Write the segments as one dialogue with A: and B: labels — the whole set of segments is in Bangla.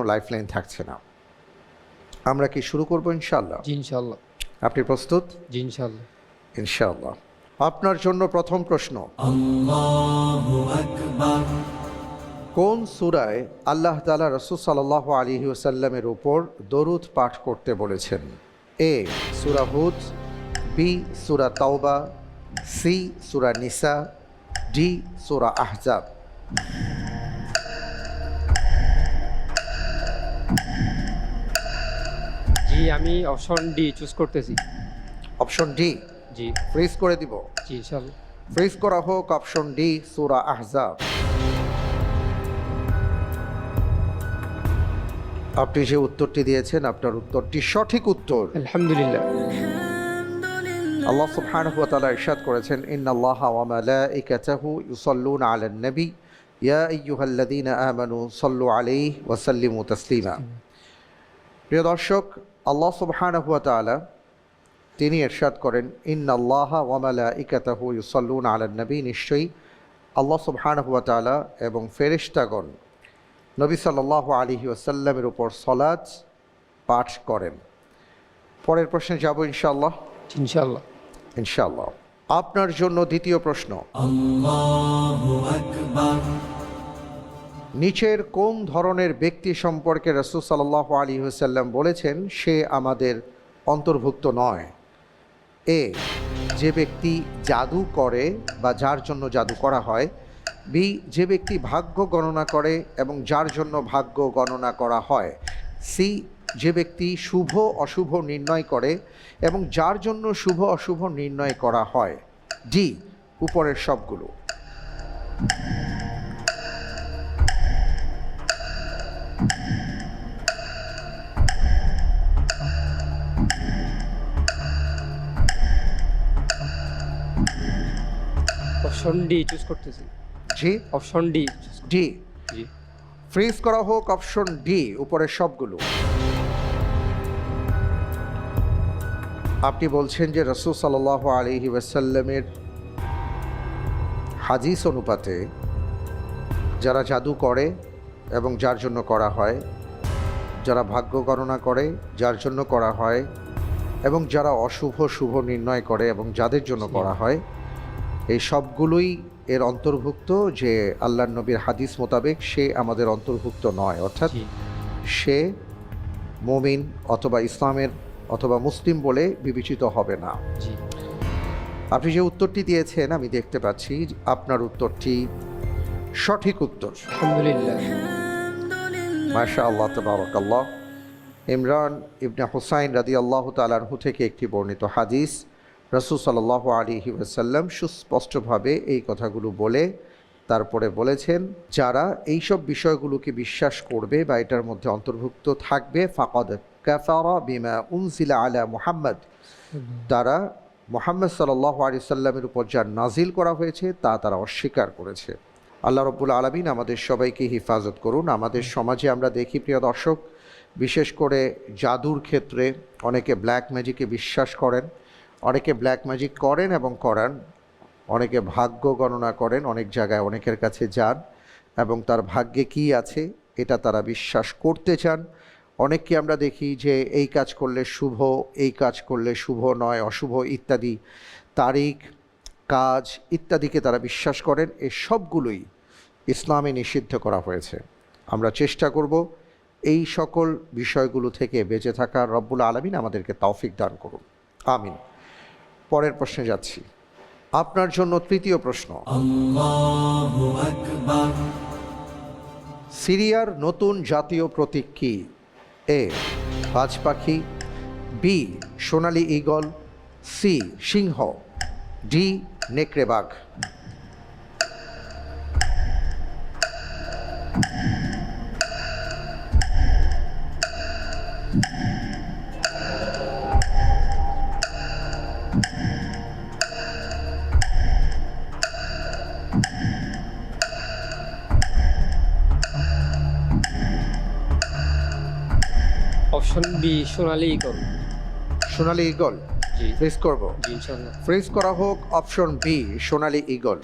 A: লাইফলাইন থাকছে না। আমরা কি শুরু করব ইনশাআল্লাহ?
B: জি ইনশাআল্লাহ।
A: আপনি প্রস্তুত?
B: জি ইনশাআল্লাহ।
A: ইনশাআল্লাহ। আপনার জন্য প্রথম প্রশ্ন,
C: আল্লাহু আকবার।
A: কোন সূরায় আল্লাহ তাআলা রাসূল সাল্লাল্লাহু আলাইহি ওয়াসাল্লামের উপর দরুদ পাঠ করতে বলেছেন? এ সূরা হুদ, বি সূরা তাওবা, সি সূরা নিসা, ডি সূরা আহজাব।
B: জি আমি অপশন ডি চুজ করতেছি।
A: অপশন ডি
B: জি
A: ফ্রিজ করে দিব।
B: জি ইনশাআল্লাহ।
A: ফ্রিজ করা হোক অপশন ডি সূরা আহজাব। আপনি যে উত্তরটি দিয়েছেন আপনার উত্তরটি সঠিক উত্তর।
B: আলহামদুলিল্লাহ।
A: আল্লাহ সুবহানাহু ওয়া তাআলা ইরশাদ করেছেন, ইন্নাল্লাহা ওয়া মালাইকাতাহু ইউসাল্লুনা আলান নবী ইয়া আইয়ুহাল্লাযীনা আমানু সাল্লু আলাইহি ওয়া সাল্লিমু তাসলিমা। প্রিয় দর্শক, আল্লাহ সুবহানাহু ওয়া তাআলা তিনি ইরশাদ করেন, ইন্নাল্লাহা ওয়া মালাইকাতাহু ইউসাল্লুনা আলান নবী, নিশ্চয়ই আল্লাহ সুবহানাহু ওয়া তাআলা এবং ফেরেশতাগণ নবী সাল্লাল্লাহু আলাইহি ওয়াসাল্লামের উপর সালাত পাঠ করেন। পরের প্রশ্নে যাব ইনশাআল্লাহ।
B: ইনশাআল্লাহ।
A: ইনশাআল্লাহ। আপনার জন্য দ্বিতীয় প্রশ্ন,
C: আল্লাহু আকবার।
A: নিচের কোন ধরনের ব্যক্তি সম্পর্কে রাসূল সাল্লাল্লাহু আলাইহি ওয়াসাল্লাম বলেছেন সে আমাদের অন্তর্ভুক্ত নয়? এ, যে ব্যক্তি জাদু করে বা যার জন্য জাদু করা হয়। বি, যে ব্যক্তি ভাগ্য গণনা করে এবং যার জন্য ভাগ্য গণনা করা হয়। সি, যে ব্যক্তি শুভ অশুভ নির্ণয় করে এবং যার জন্য শুভ অশুভ নির্ণয় করা হয়। ডি, উপরের সবগুলো।
B: অপশন ডি চুজ করতেছি।
A: জি,
B: অপশন ডি।
A: ডি
B: জি
A: ফ্রিজ করা হোক অপশন ডি, উপরের সবগুলো। আপনি বলছেন যে রাসূল সাল্লাল্লাহু আলাইহি ওয়াসাল্লামের হাদিস অনুপাতে যারা জাদু করে এবং যার জন্য করা হয়, যারা ভাগ্য গণনা করে যার জন্য করা হয়, এবং যারা অশুভ শুভ নির্ণয় করে এবং যাদের জন্য করা হয়, এই সবগুলোই এর অন্তর্ভুক্ত। যে আল্লাহর নবীর হাদিস মোতাবেক সে আমাদের অন্তর্ভুক্ত নয়, অর্থাৎ
B: জি
A: সে মুমিন অথবা ইসলামের অথবা মুসলিম বলে বিবেচিত হবে না।
B: জি।
A: আপনি যে উত্তরটি দিয়েছেন আমি দেখতে পাচ্ছি আপনার উত্তরটি সঠিক উত্তর।
B: আলহামদুলিল্লাহ।
A: মাশাআল্লাহ তাবারাকাল্লাহ। ইমরান ইবনে হুসাইন রাদিয়াল্লাহু তাআলা আনহু থেকে একটি বর্ণিত হাদিস, রাসূল সাল্লাল্লাহু আলাইহি ওয়াসাল্লাম সুস্পষ্টভাবে এই কথাগুলো বলে তারপরে বলেছেন, যারা এইসব বিষয়গুলোকে বিশ্বাস করবে বা এটার মধ্যে অন্তর্ভুক্ত থাকবে, ফাকাদ কাফারা বিমা উনজিলা আলা মুহাম্মদ, তারা মুহাম্মদ সাল্লাল্লাহু আলাইহি সাল্লামের উপর যা নাজিল করা হয়েছে তা তারা অস্বীকার করেছে। আল্লাহ রাব্বুল আলামিন আমাদের সবাইকে হিফাজত করুন। আমাদের সমাজে আমরা দেখি প্রিয় দর্শক, বিশেষ করে জাদুর ক্ষেত্রে অনেকে ব্ল্যাক ম্যাজিকে বিশ্বাস করেন, অনেকে ব্ল্যাক ম্যাজিক করেন এবং করান, অনেকে ভাগ্য গণনা করেন, অনেক জায়গায় অনেকের কাছে যান এবং তার ভাগ্যে কী আছে এটা তারা বিশ্বাস করতে চান। অনেককে আমরা দেখি যে এই কাজ করলে শুভ, এই কাজ করলে শুভ নয়, অশুভ ইত্যাদি তারিখ, কাজ ইত্যাদিকে তারা বিশ্বাস করেন। এই সবগুলোই ইসলামে নিষিদ্ধ করা হয়েছে। আমরা চেষ্টা করব এই সকল বিষয়গুলো থেকে বেঁচে থাকার। রব্বুল আলামিন আমাদেরকে তৌফিক দান করুন, আমিন। পরের প্রশ্নে যাচ্ছি। আপনার জন্য তৃতীয় প্রশ্ন,
C: আল্লাহু আকবার।
A: সিরিয়ার নতুন জাতীয় প্রতীক কি? এ, বাজ পাখি, বি, সোনালী ঈগল, সি, সিংহ, ডি, নেকড়ে বাঘ।
B: অপশন বি সোনালী ঈগল।
A: সোনালী ঈগল
B: জি
A: ফ্রিজ করব।
B: জি ইনশাআল্লাহ।
A: ফ্রিজ করা হোক অপশন বি, সোনালী ঈগল।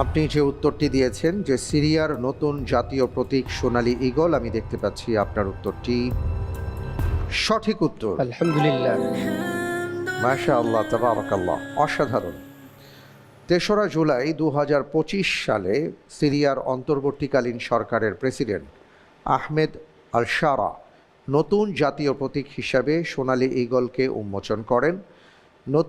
A: আপনি যে উত্তরটি দিয়েছেন যে সিরিয়ার নতুন জাতীয় প্রতীক সোনালী ঈগল, আমি দেখতে পাচ্ছি আপনার উত্তরটি সঠিক উত্তর।
B: আলহামদুলিল্লাহ।
A: মাশাআল্লাহ, তাবারাকাল্লাহ, অসাধারণ। ৩রা জুলাই ২০২৫ সালে সিরিয়ার অন্তর্বর্তীকালীন সরকারের প্রেসিডেন্ট আহমেদ আল শারা নতুন জাতীয় প্রতীক হিসাবে সোনালী ঈগলকে উন্মোচন করেন।